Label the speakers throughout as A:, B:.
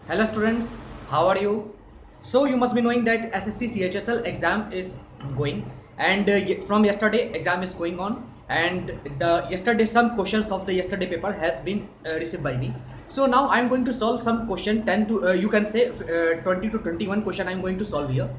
A: Hello students, how are you? So you must be knowing that SSC CHSL exam is going, and from yesterday exam is going on, and the yesterday some questions of the yesterday paper has been received by me. So now I am going to solve some question 10 to you can say 20 to 21 question I am going to solve here.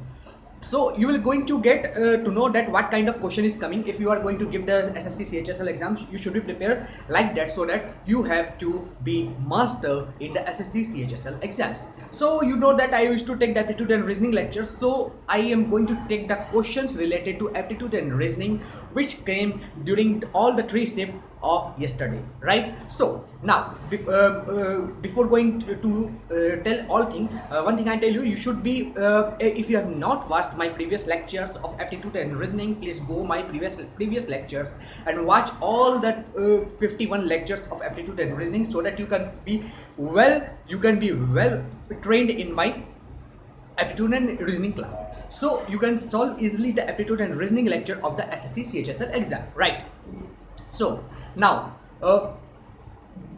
A: So you will going to get to know that what kind of question is coming. If you are going to give the SSC CHSL exams, you should be prepared like that, so that you have to be master in the SSC CHSL exams. So you know that I used to take the aptitude and reasoning lectures, so I am going to take the questions related to aptitude and reasoning which came during all the three shifts of yesterday, right? So now before going to tell all thing, one thing I tell you, you should be if you have not watched my previous lectures of aptitude and reasoning, please go my previous lectures and watch all that 51 lectures of aptitude and reasoning, so that you can be well trained in my aptitude and reasoning class, so you can solve easily the aptitude and reasoning lecture of the SSC CHSL exam, right? So now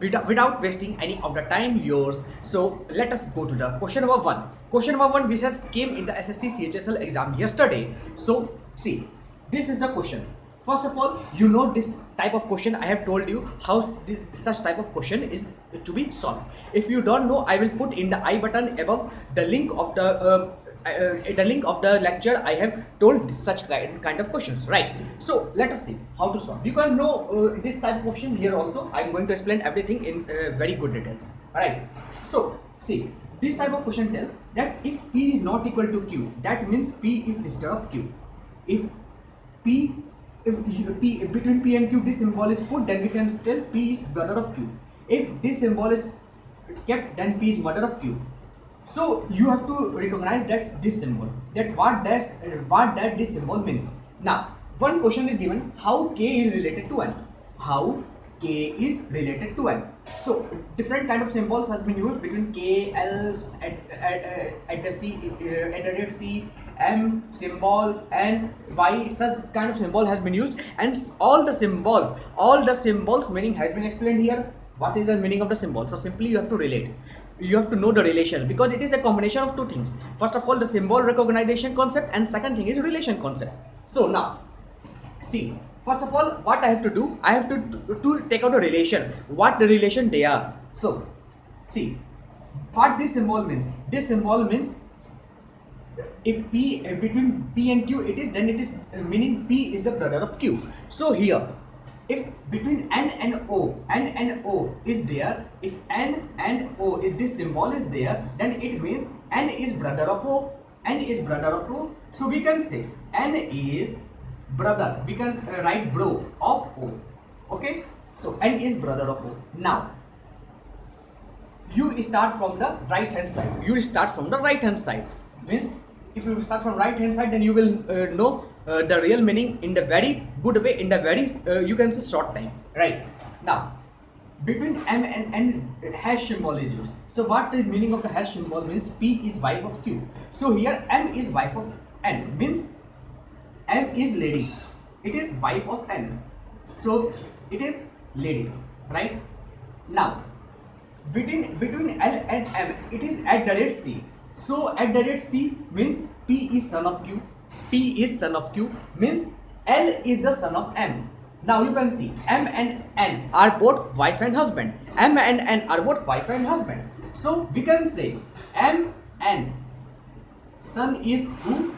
A: without wasting any of the time yours, so let us go to the question number one. Question number one, which has came in the SSC CHSL exam yesterday. So see, this is the question. First of all, you know this type of question. I have told you how such type of question is to be solved. If you don't know, I will put in the I button above the link of the lecture. I have told such kind of questions, right? So let us see how to solve. You can know this type of question here also. I am going to explain everything in very good details, right? So see, this type of question tell that if P is not equal to Q, that means P is sister of Q. If between P and Q this symbol is put, then we can tell P is brother of Q. If this symbol is kept, then P is mother of Q. So you have to recognize that's this symbol, that what this symbol means. Now one question is given, how K is related to N. How K is related to N. So different kind of symbols has been used between K, L, at the C, at the rate C, M symbol, and Y. Such kind of symbol has been used, and all the symbols meaning has been explained here. What is the meaning of the symbol? So simply you have to relate. You have to know the relation, because it is a combination of two things. First of all, the symbol recognition concept, and second thing is relation concept. So now see, first of all, what I have to do, I have to take out a relation, what the relation they are. So see what this symbol means. This symbol means if P between P and Q it is, then it is meaning P is the brother of Q. So here, if between N and O is there, if N and O, if this symbol is there, then it means N is brother of O. N is brother of O. So we can say N is brother. We can write bro of O. Okay. So N is brother of O. Now you start from the right hand side. Means if you start from right hand side, then you will know the real meaning in the very good way, in the very you can say short time, right? Now between M and N, hash symbol is used. So what the meaning of the hash symbol means? P is wife of Q. So here M is wife of N, means M is lady. It is wife of N. So it is ladies, right? Now between L and M, it is at the rate C. So at the rate C means P is son of Q. P is son of Q means L is the son of M. Now you can see M and N are both wife and husband. M and N are both wife and husband. So we can say M and son is who?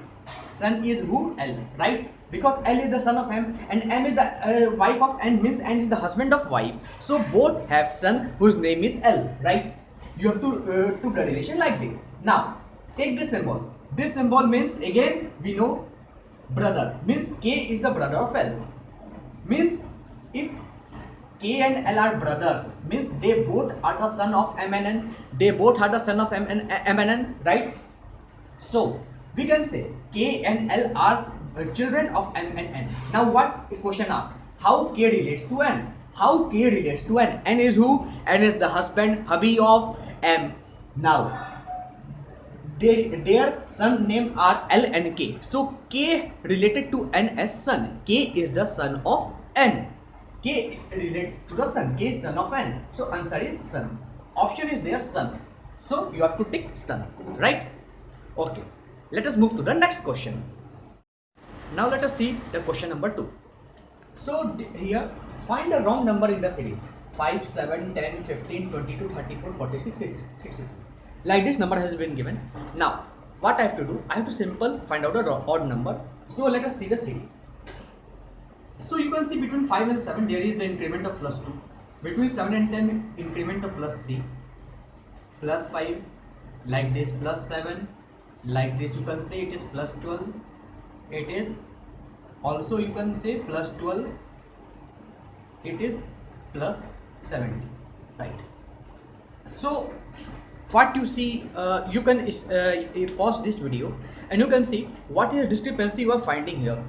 A: Son is who? L, right? Because L is the son of M and M is the wife of N, means N is the husband of wife. So both have son whose name is L, right? You have to do the relation like this. Now take this symbol. This symbol means, again we know, brother, means K is the brother of L. Means if K and L are brothers, means they both are the son of M and N. They both are the son of M and N, right? So we can say K and L are children of M and N. Now what question asked? How K relates to N? How K relates to N? N is who? N is the hubby of M. Now their son name are L and K. So K related to N as son. K is the son of N. K related to the son. K is son of N. So answer is son. Option is their son. So you have to tick son, right? Okay. Let us move to the next question. Now let us see the question number 2. So here find a wrong number in the series 5, 7, 10, 15, 22, 34, 46, 62. Like this number has been given. Now what I have to do, I have to simple find out a odd number. So let us see the series. So you can see between 5 and 7 there is the increment of plus 2. Between 7 and 10 increment of plus 3, plus 5, like this, plus 7, like this. You can say it is plus 12. It is also, you can say plus 12. It is plus 70, right? So what you see, you can pause this video and you can see what is the discrepancy you are finding here.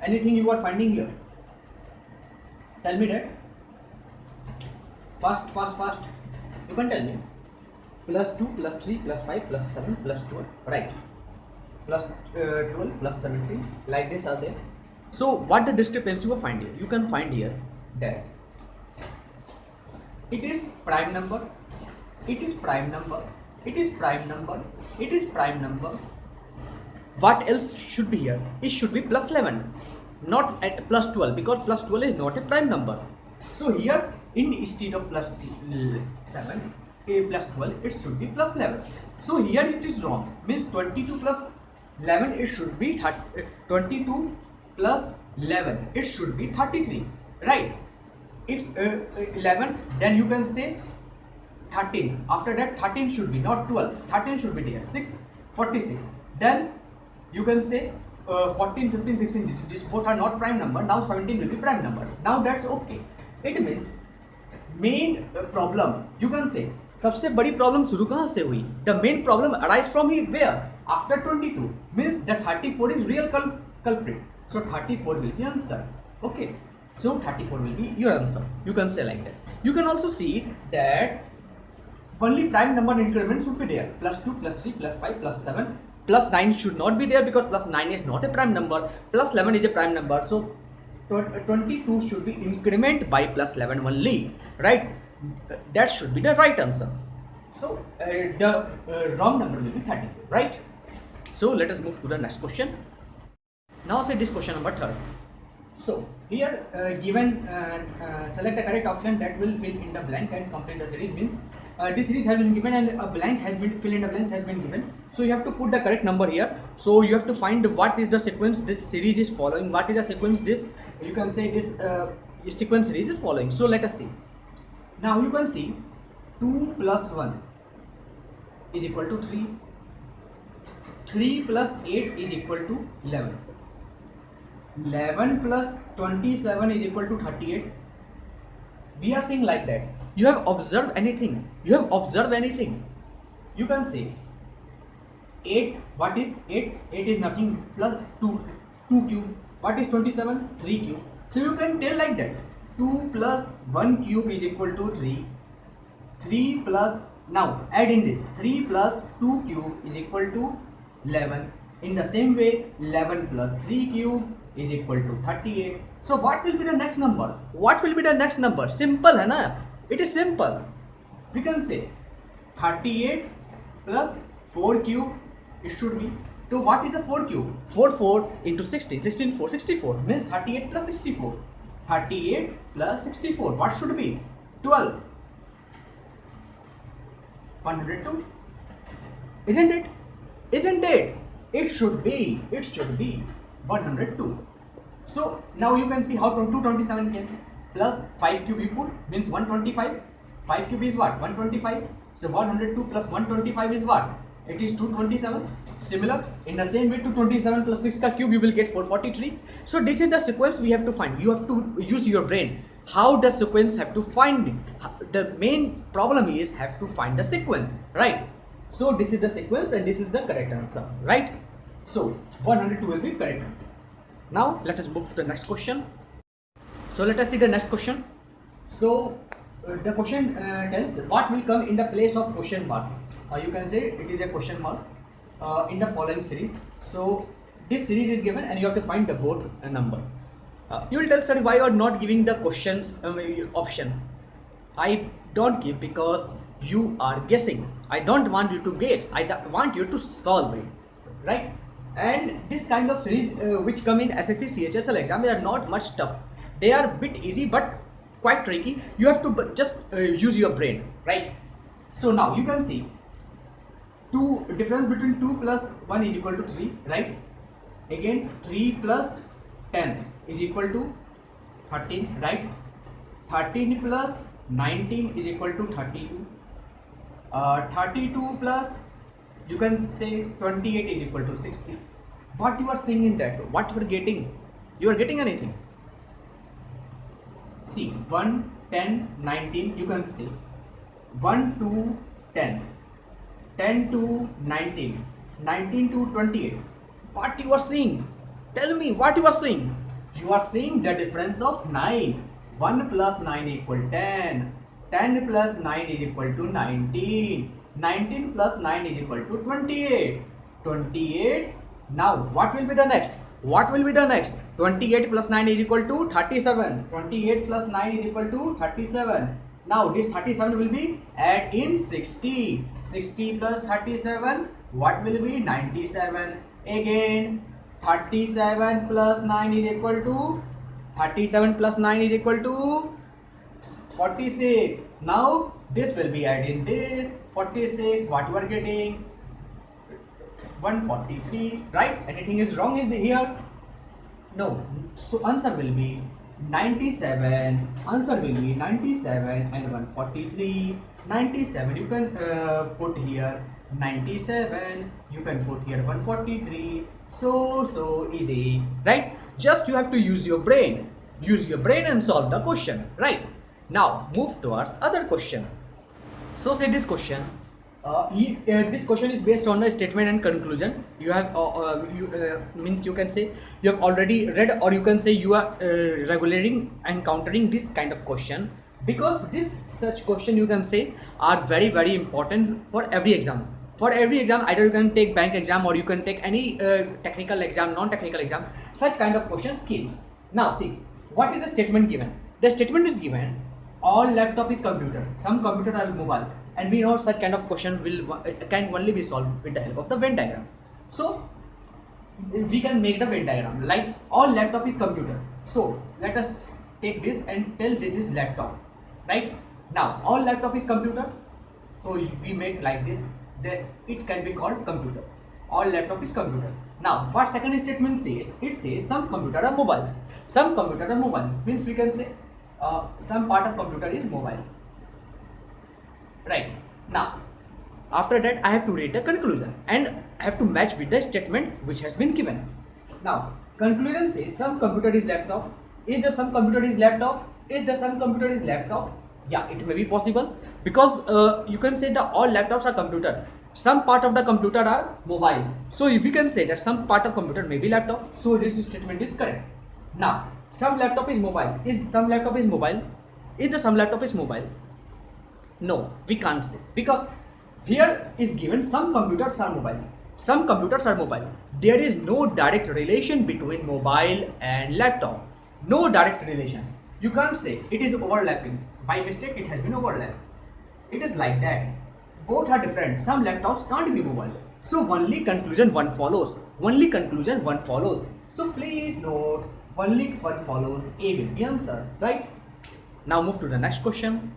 A: Anything you are finding here? Tell me that. Fast. You can tell me. Plus 2, plus 3, plus 5, plus 7, plus 12. Right. Plus 12, plus 17. Like this are there. So what the discrepancy you are finding? You can find here that it is prime number. It is prime number. It is prime number. It is prime number. What else should be here? It should be plus 11, not at plus 12, because plus 12 is not a prime number. So here, instead of plus 7, plus 12, it should be plus 11. So here it is wrong. Means 22 plus 11, it should be 22 plus 11, it should be 33, right? If 11, then you can say 13. After that, 13 should be not 12. 13 should be there. 6, 46. Then you can say 14, 15, 16. These both are not prime number. Now 17 will be prime number. Now that's okay. It means main problem, you can say सबसे बड़ी problem शुरू कहाँ से हुई? The main problem arise from where? After 22. Means the 34 is real culprit. So 34 will be answer. Okay. So 34 will be your answer. You can say like that. You can also see that only prime number increment should be there. Plus 2, plus 3, plus 5, plus 7. Plus 9 should not be there because plus 9 is not a prime number. Plus 11 is a prime number. So 22 should be increment by plus 11 only. Right? That should be the right answer. So the wrong number will be 34. Right? So let us move to the next question. Now say this question number 3. So here given select the correct option that will fill in the blank and complete the series. Means this series has been given and a blank has been fill in the blanks has been given. So you have to put the correct number here. So you have to find what is the sequence this series is following. What is the sequence this? You can say this sequence series is following. So let us see. Now you can see 2 plus 1 is equal to 3. 3 plus 8 is equal to 11. 11 plus 27 is equal to 38. We are saying like that. You have observed anything? You have observed anything? You can say 8. What is 8? 8 is nothing plus 2 cube. What is 27? 3 cube. So you can tell like that. 2 plus 1 cube is equal to 3. 3 plus, now add in this. 3 plus 2 cube is equal to 11. In the same way, 11 plus 3 cube is equal to 38. So what will be the next number? What will be the next number? Simple hai na? It is simple. We can say 38 plus 4 cube, it should be. So what is the 4 cube? 4 into 16. 16 4, 64. Means 38 plus 64. 38 plus 64. What should be? 12. 102. Isn't it? Isn't it? It should be 102. So now you can see how 227 came. Plus 5 cube you put means 125. 5 cube is what? 125. So 102 plus 125 is what? It is 227. Similar, in the same way 227 plus 6 ka cube you will get 443. So this is the sequence we have to find. You have to use your brain. How the sequence have to find? The main problem is have to find the sequence, right? So this is the sequence and this is the correct answer, right? So 102 will be correct answer. Now let us move to the next question. So let us see the next question. So the question tells what will come in the place of question mark. you can say it is a question mark in the following series. So this series is given and you have to find the both number. You will tell study why you are not giving the questions option. I don't give because you are guessing. I don't want you to guess. I want you to solve it, right? And this kind of series which come in SSC CHSL exam, they are not much tough. They are a bit easy but quite tricky. You have to just use your brain, right? So now you can see difference between 2 plus 1 is equal to 3, right? Again 3 plus 10 is equal to 13, right? 13 plus 19 is equal to 32. 32 plus, you can say 28 is equal to 60. What you are seeing in that? What you are getting? You are getting anything? See, 1, 10, 19, you can see 1 to 10, 10 to 19, 19 to 28. What you are seeing? Tell me what you are seeing. You are seeing the difference of 9. 1 plus 9 equal 10. 10 plus 9 is equal to 19. 19 plus 9 is equal to 28. 28. Now what will be the next? What will be the next? 28 plus 9 is equal to 37. 28 plus 9 is equal to 37. Now this 37 will be add in 60. 60 plus 37, what will be? 97. Again 37 plus 9 is equal to 37 plus 9 is equal to 46. Now this will be adding this 46. What you are getting? 143, right? Anything is wrong is here? No. So answer will be 97. Answer will be 97 and 143. 97 you can put here 97. You can put here 143. So easy, right? Just you have to use your brain. Use your brain and solve the question, right? Now move towards other question. So say this question. This question is based on the statement and conclusion. You have means you can say you have already read, or you can say you are regularly encountering this kind of question, because this such question you can say are very important for every exam. For every exam, either you can take bank exam or you can take any technical exam, non-technical exam. Such kind of questions schemes. Now see, what is the statement given? The statement is given: all laptop is computer, some computer are mobiles, and we know such kind of question can only be solved with the help of the Venn diagram. So we can make the Venn diagram like all laptop is computer. So let us take this and tell this is laptop, right? Now all laptop is computer, so we make like this, then it can be called computer. All laptop is computer. Now what second statement says? It says some computer are mobiles. Some computer are mobile, means we can say some part of computer is mobile, right? Now after that I have to read the conclusion and I have to match with the statement which has been given. Now conclusion says some computer is laptop. Is the some computer is laptop? Is the some computer is laptop? Yeah, it may be possible, because you can say that all laptops are computer. Some part of the computer are mobile. So if we can say that some part of computer may be laptop, so this statement is correct. Now some laptop is mobile. Is some laptop is mobile? Is the some laptop is mobile? No, we can't say, because here is given some computers are mobile. Some computers are mobile. There is no direct relation between mobile and laptop. No direct relation. You can't say it is overlapping. By mistake it has been overlapped. It is like that. Both are different. Some laptops can't be mobile. So only conclusion one follows. Only conclusion one follows. So please note, only one follows. A will be answer, right? Now move to the next question.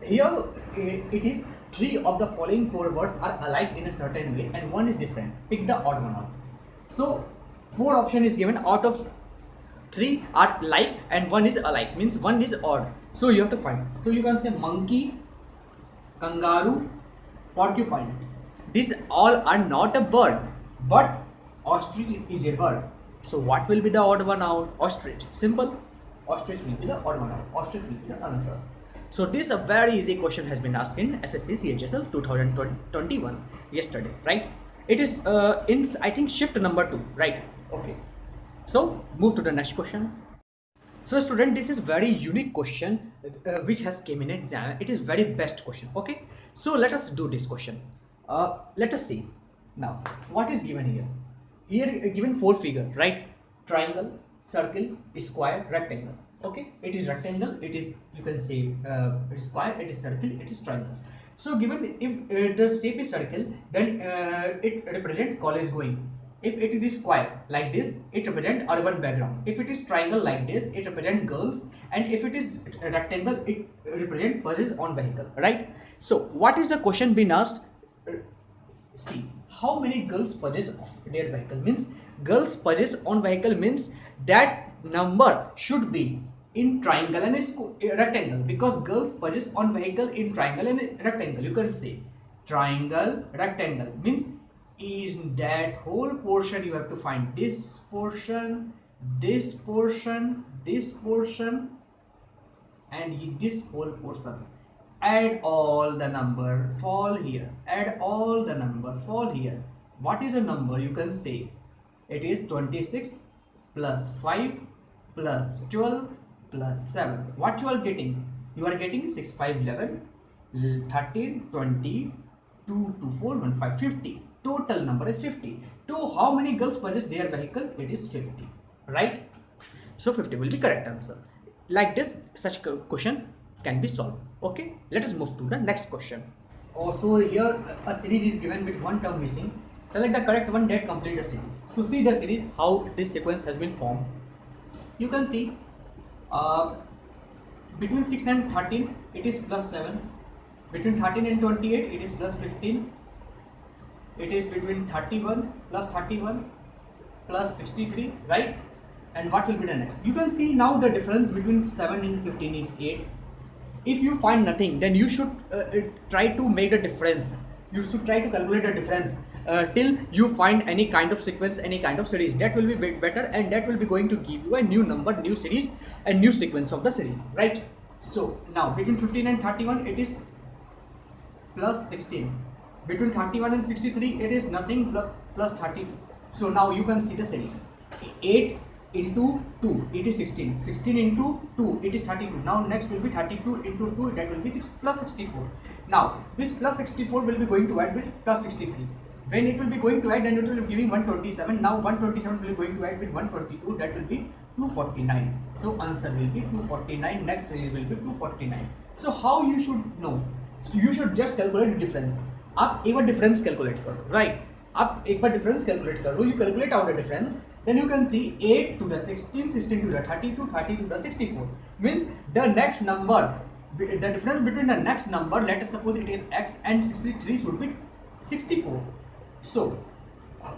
A: Here it is 3 of the following 4 words are alike in a certain way and one is different. Pick the odd one out. So 4 option is given. Out of 3 are like and 1 is alike, means 1 is odd. So you have to find. So you can say monkey, kangaroo, porcupine. These all are not a bird, but ostrich is a bird. So what will be the odd one out? Ostrich. Simple. Ostrich will be the odd one out. Ostrich will be the answer. So this a very easy question has been asked in SSC CHSL 2021 yesterday, right? It is in I think shift number 2, right? Okay. So move to the next question. So student, this is very unique question which has came in exam. It is very best question. Okay. So let us do this question. Let us see now what is given here. Here given four figure, right? Triangle, circle, square, rectangle. Okay, it is rectangle, it is, you can say it is square, it is circle, it is triangle. So given if the shape is circle, then it represent college going. If it is square like this, it represent urban background. If it is triangle like this, it represent girls, and if it is rectangle, it represent buses on vehicle, right? So what is the question being asked? See, how many girls possess their vehicle, means girls possess on vehicle, means that number should be in triangle and rectangle, because girls possess on vehicle in triangle and rectangle. You can say triangle, rectangle, means in that whole portion you have to find this portion, this portion, this portion, and this whole portion. Add all the number, fall here, add all the number, fall here. What is the number? You can say it is 26 plus 5 plus 12 plus 7. What you are getting? You are getting 6, 5, 11, 13, 20, 2, 2, 4, 1, 5, 50. Total number is 50. To how many girls possess their vehicle? It is 50, right? So 50 will be correct answer. Like this, such question can be solved. Okay, let us move to the next question. Also here a series is given with one term missing. Select the correct one that complete the series. So see the series, how this sequence has been formed. You can see between 6 and 13 it is plus 7. Between 13 and 28 it is plus 15. It is between 31 plus 31 plus 63, right? And what will be the next? You can see now the difference between 7 and 15 is 8. If you find nothing, then you should try to make the difference. You should try to calculate the difference till you find any kind of sequence, any kind of series. That will be better, and that will be going to give you a new number, new series, and new sequence of the series, right? So now between 15 and 31 it is plus 16. Between 31 and 63 it is nothing, plus 32. So now you can see the series. 8 into 2 it is 16, 16 into 2 it is 32. Now next will be 32 into 2, that will be 6 plus 64. Now this plus 64 will be going to add with plus 63. When it will be going to add, then it will be giving 127. Now 127 will be going to add with 122, that will be 249. So answer will be 249. Next series will be 249. So how you should know? You should just calculate the difference. आप एक बार difference calculate करो, right? आप एक बार difference calculate करो, you calculate out the difference, then you can see 8 to the 16, 16 to the 32, 30 to the 64. Means the next number, the difference between the next number, let us suppose it is x, and 63 should be 64. So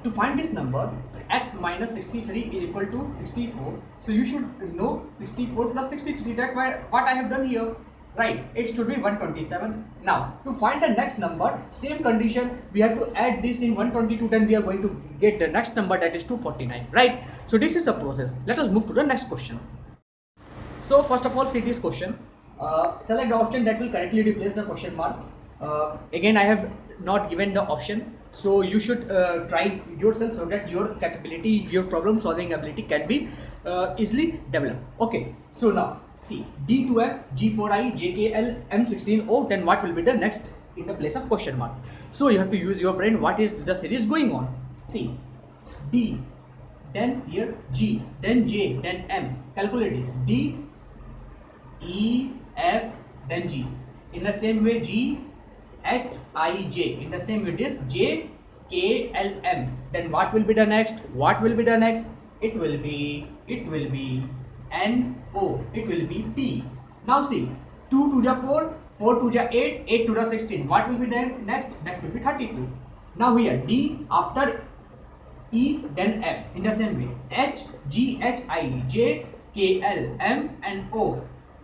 A: to find this number, x minus 63 is equal to 64. So you should know 64 plus 63. That's why what I have done here. Right, it should be 127. Now to find the next number, same condition, we have to add this in 122, then we are going to get the next number, that is 249, right? So this is the process. Let us move to the next question. So first of all, see this question. Select the option that will correctly replace the question mark. Again, I have not given the option, so you should try yourself so that your capability, your problem solving ability can be easily developed. Okay, so now see D2F, G4I, JKL, M16O, then what will be the next in the place of question mark? So you have to use your brain. What is the series going on? See, D, then here G, then J, then M. Calculate this. D, E, F, then G. In the same way G, H, I, J. In the same way this J, K, L, M. Then what will be the next? What will be the next? It will be N, O. It will be P. Now see, 2 to the 4, 4 to the 8, 8 to the 16. What will be then next? Next will be 32. Now here D, after E, then F. In the same way H, G, H, I, D, J, K, L, M, and O,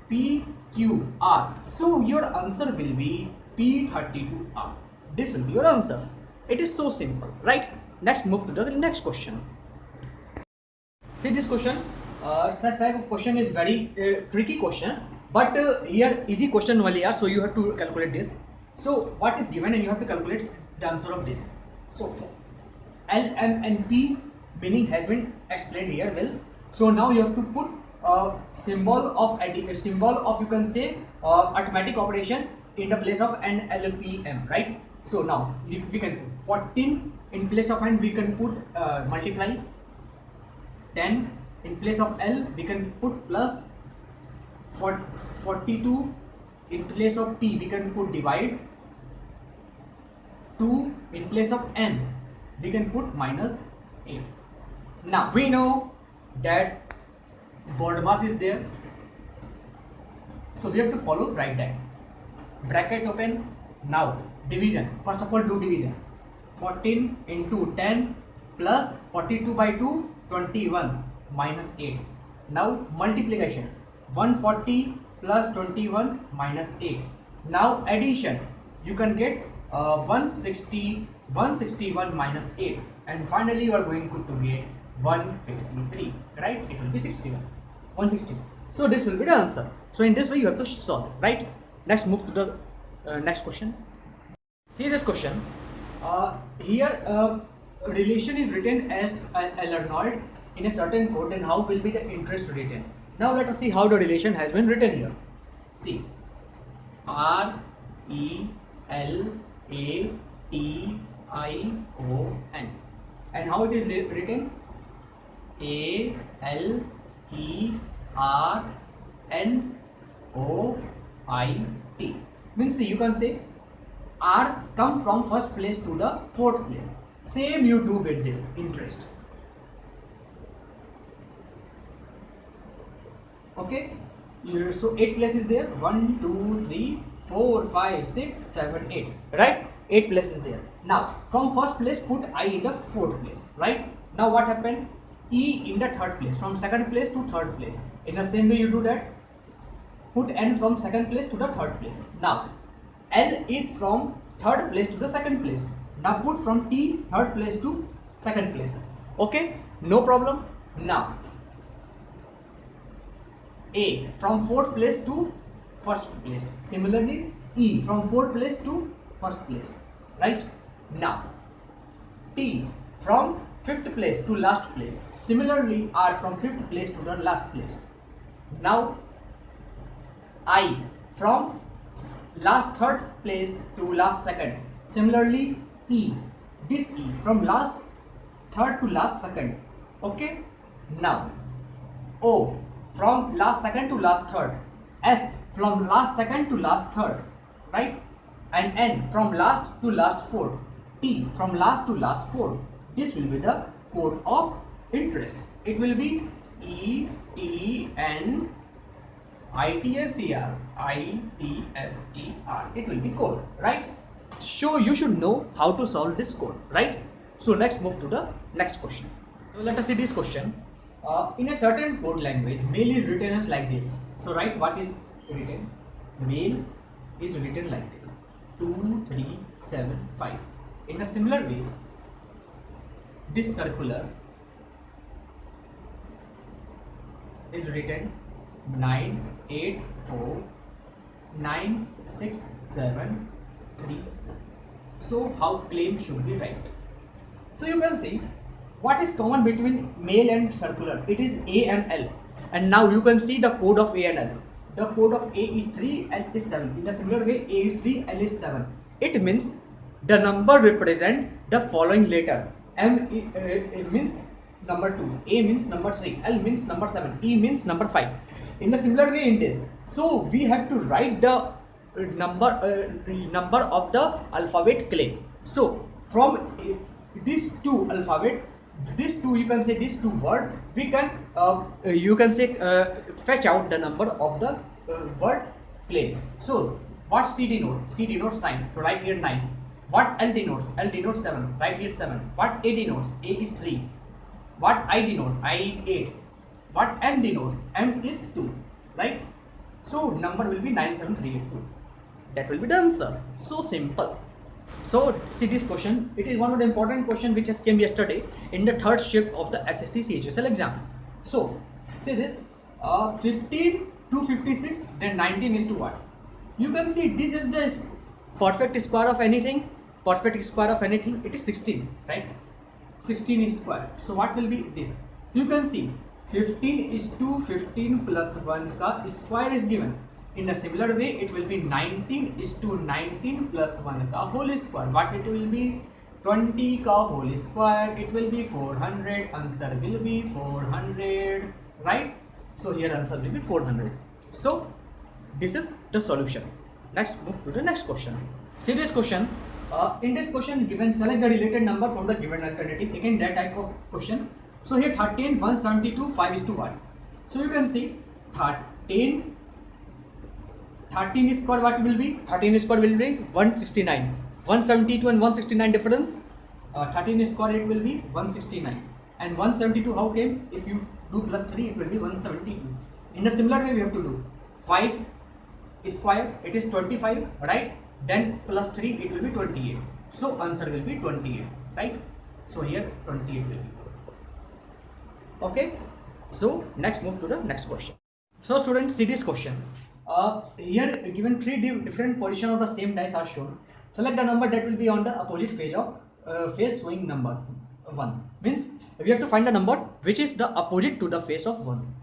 A: P, Q, R. So your answer will be P32R. This will be your answer. It is so simple, right? Next, move to the next question. See this question. Such type of question is very tricky question, but here easy question only are, so you have to calculate this. So what is given, and you have to calculate the answer of this. So L, M, and P meaning has been explained here well. So now you have to put symbol of you can say arithmetic operation in the place of N, L, P, M, right? So now we can put 14 in place of n, we can put multiply. 10 in place of L we can put plus. 42 in place of T we can put divide. 2 in place of N we can put minus 8. Now we know that BODMAS is there, so we have to follow right that. Bracket open. Now division, first of all do division. 14 into 10 plus 42 by 2 21 minus 8. Now multiplication, 140 plus 21 minus 8. Now addition, you can get 161 minus 8, and finally you are going to get 153, right? It will be 61, 161. So this will be the answer. So in this way you have to solve, right? Next, move to the next question. See this question. Here relation is written as Arnold in a certain code, and how will be the interest written. Now let us see how the relation has been written here. See, RELATION, and how it is written? ALERNOIT. Means see, you can say R come from first place to the fourth place. Same you do with this interest. Okay, so 8 places there. 1 2 3 4 5 6 7 8, right? 8 places there. Now from first place put I in the fourth place, right? Now what happened? E in the third place, from second place to third place. In the same way you do that. Put N from second place to the third place. Now L is from third place to the second place. Now put from T third place to second place. Okay, no problem. Now A from fourth place to first place. Similarly E from fourth place to first place, right? Now T from fifth place to last place. Similarly R from fifth place to the last place. Now I from last third place to last second. Similarly E, this E from last third to last second. Okay, now O from last second to last third. S from last second to last third, right? And N from last to last fourth. T from last to last fourth. This will be the code of interest. It will be ETNITSER. It will be code, right? So you should know how to solve this code, right? So next, move to the next question. So let us see this question. In a certain code language, mail is written as like this. So write what is written. Mail is written like this: 2375. In a similar way, this circular is written 9849673. So how claim should be write? So you can see what is common between mail and circular. It is A and L, and now you can see the code of A and L. The code of A is 3, L is 7. In a similar way, A is 3, L is 7. It means the number represent the following letter. It means number 2, A means number 3, L means number 7, E means number 5. In a similar way in this, so we have to write the number of the alphabet claim. So from these two alphabet, these two, you can say these two word, we can you can say fetch out the number of the word claim. So what C denotes? C denotes 9, so write here 9. What L denotes? L denotes 7, write here 7. What A denotes? A is 3. What I denote? I is 8. What M denote? M is 2, right? So number will be 97382. That will be the answer. So simple. So see this question. It is one of the important question which has came yesterday in the third shift of the SSC CHSL exam. So see this 15 to 56, then 19 is to what? You can see this is the perfect square of anything. Perfect square of anything. It is 16, right? 16 is square. So what will be this? So you can see 15 is to 15 plus 1 ka square is given. In a similar way, it will be 19 is to 19 plus 1 का whole square. But it will be 20 का whole square. It will be 400. Answer will be 400. Right? So here answer will be 400. So this is the solution. Let's move to the next question. See this question. In this question given, select the related number from the given alternative. Again that type of question. So here 13, 172, 5 is to 1. So you can see 13 square what will be? 13 square will be 169. 172 and 169 difference. 13 square it will be 169. And 172 how came? If you do plus 3 it will be 172. In a similar way we have to do 5 square, it is 25, right? Then plus 3 it will be 28. So answer will be 28, right? So here 28 will be. Okay. So next move to the next question. So students, see this question. Here given three different positions of the same dice are shown. Select the number that will be on the opposite face of face showing number 1. Means we have to find the number which is the opposite to the face of 1.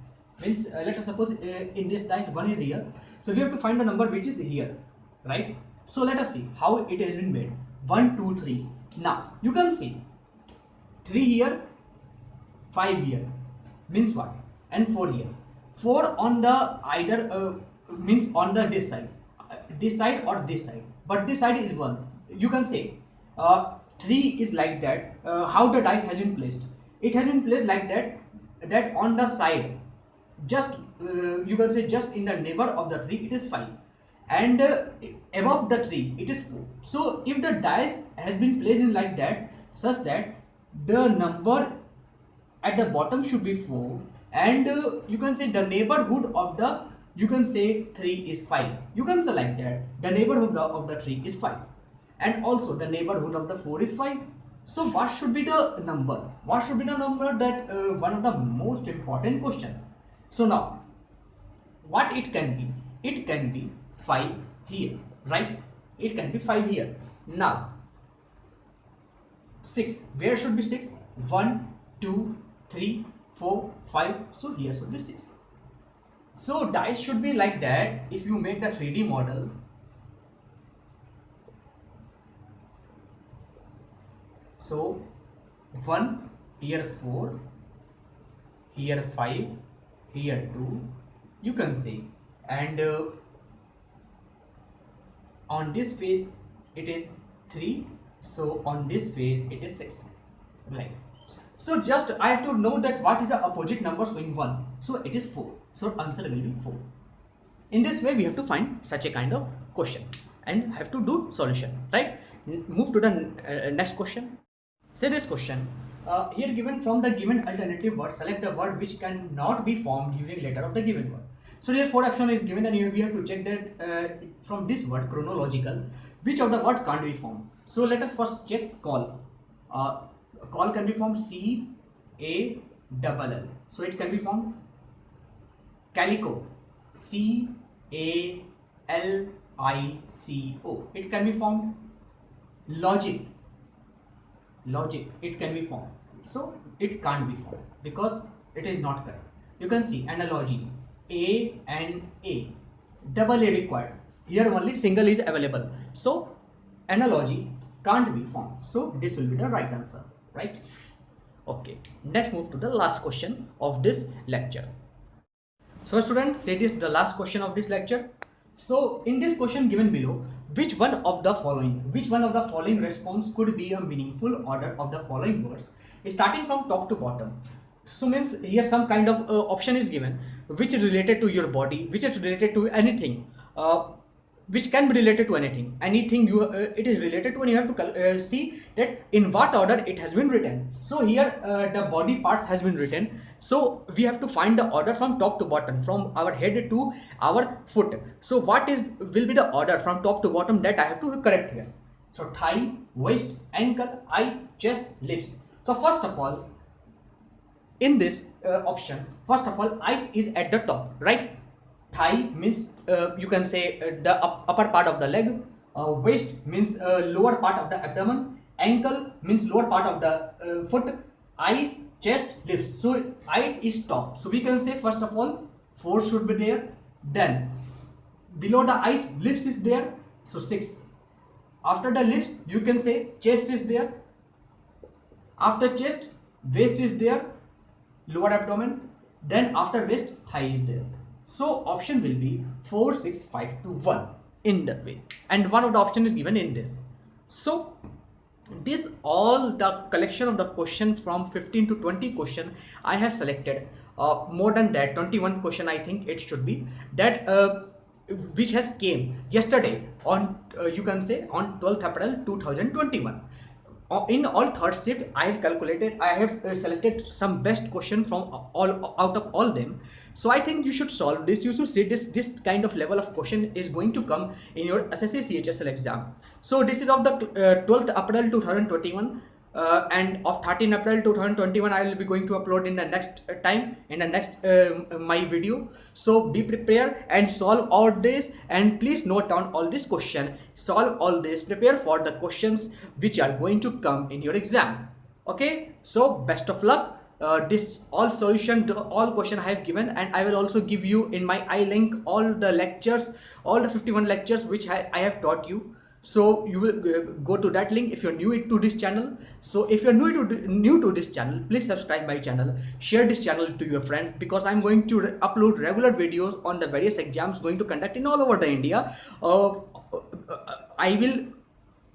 A: Means let us suppose in this dice 1 is here. So we have to find the number which is here, right? So let us see how it has been made. 1, 2, 3. Now you can see 3 here, 5 here. Means what? And 4 here. 4 on the either means on the this side or this side, but this side is 1. You can say 3 is like that. How the dice has been placed? It has been placed like that on the side, just you can say just in the neighbor of the 3 it is 5, and above the 3 it is 4. So if the dice has been placed in like that, such that the number at the bottom should be 4, and you can say the neighborhood of the, you can say 3 is 5. You can say like that the neighborhood of the 3 is 5, and also the neighborhood of the 4 is 5. So what should be the number? What should be the number? That one of the most important question. So now what it can be? It can be 5 here, right? It can be 5 here. Now 6, where should be 6? 1, 2, 3, 4, 5. So here should be 6. So dice should be like that. If you make the 3D model, so 1 here, 4 here, 5 here, 2, you can say, and on this face it is 3, so on this face it is 6, right? So just I have to know that what is the opposite number showing 1. So it is 4. So answer will be 4. In this way we have to find such a kind of question and have to do solution, right? Move to the next question. Say this question. Here given from the given alternative word, select the word which cannot be formed using letter of the given word. So here 4 option is given, and here we have to check that from this word chronological, which of the word can't be formed. So let us first check call. Call can be formed C-A-L-L. So it can be formed. Calico, C-A-L-I-C-O. It can be formed. Logic, it can be formed. So it can't be formed because it is not correct. You can see analogy, A and A, double A required. Here only single is available. So analogy can't be formed. So this will be the right answer, right? Okay, let's move to the last question of this lecture. So students, say this the last question of this lecture. So in this question given below, which one of the following response could be a meaningful order of the following words starting from top to bottom? So means here some kind of option is given which is related to your body, which is related to anything, which can be related to anything you it is related to, and you have to see that in what order it has been written. So here the body parts has been written, so we have to find the order from top to bottom, from our head to our foot. So what will be the order from top to bottom, that I have to correct here. So thigh, waist, ankle, eyes, chest, lips. So first of all, in this option, first of all, eyes is at the top, right? Thigh means you can say the upper part of the leg. Waist means lower part of the abdomen. Ankle means lower part of the foot. Eyes, chest, lips. So eyes is top. So we can say first of all 4 should be there. Then below the eyes, lips is there, so 6. After the lips, you can say chest is there. After chest, waist is there, lower abdomen. Then after waist, thigh is there. So option will be 4, 6, 5, 2, 1 in that way. And one of the option is given in this. So this all the collection of the question from 15 to 20 question I have selected. More than that, 21 question I think it should be that which has came yesterday on you can say on 12th April 2021. In all third shift, I have calculated, I have selected some best question from all out of all them. So I think you should solve this. You should see this kind of level of question is going to come in your SSC CHSL exam. So this is of the 12th April 2021. And of 13 April 2021 I will be going to upload in the next time, in the next my video. So be prepared and solve all this, and please note down all this question, solve all this, prepare for the questions which are going to come in your exam. Okay, so best of luck. This all solution, all question I have given, and I will also give you in my link all the lectures, all the 51 lectures which I have taught you. So you will go to that link if you're new to this channel. So if you're new to this channel, please subscribe my channel, share this channel to your friends, because I'm going to upload regular videos on the various exams going to conduct in all over the India. I will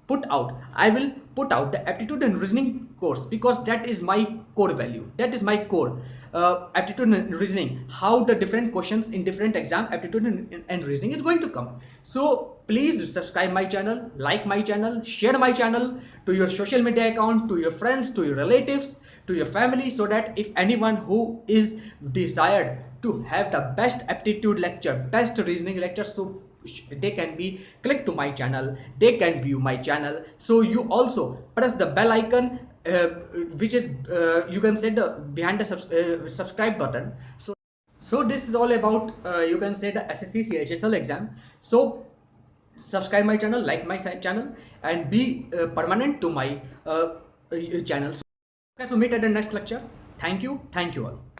A: put out the aptitude and reasoning course, because that is my core value, that is my core. Aptitude and reasoning, how the different questions in different exam aptitude and reasoning is going to come. So please subscribe my channel, like my channel, share my channel to your social media account, to your friends, to your relatives, to your family, so that if anyone who is desired to have the best aptitude lecture, best reasoning lecture, so they can be click to my channel, they can view my channel. So you also press the bell icon which is you can say the behind the subscribe button. So this is all about you can say the SSC CHSL exam. So subscribe my channel, like my channel, and be permanent to my channel. Okay, so meet at the next lecture. Thank you all.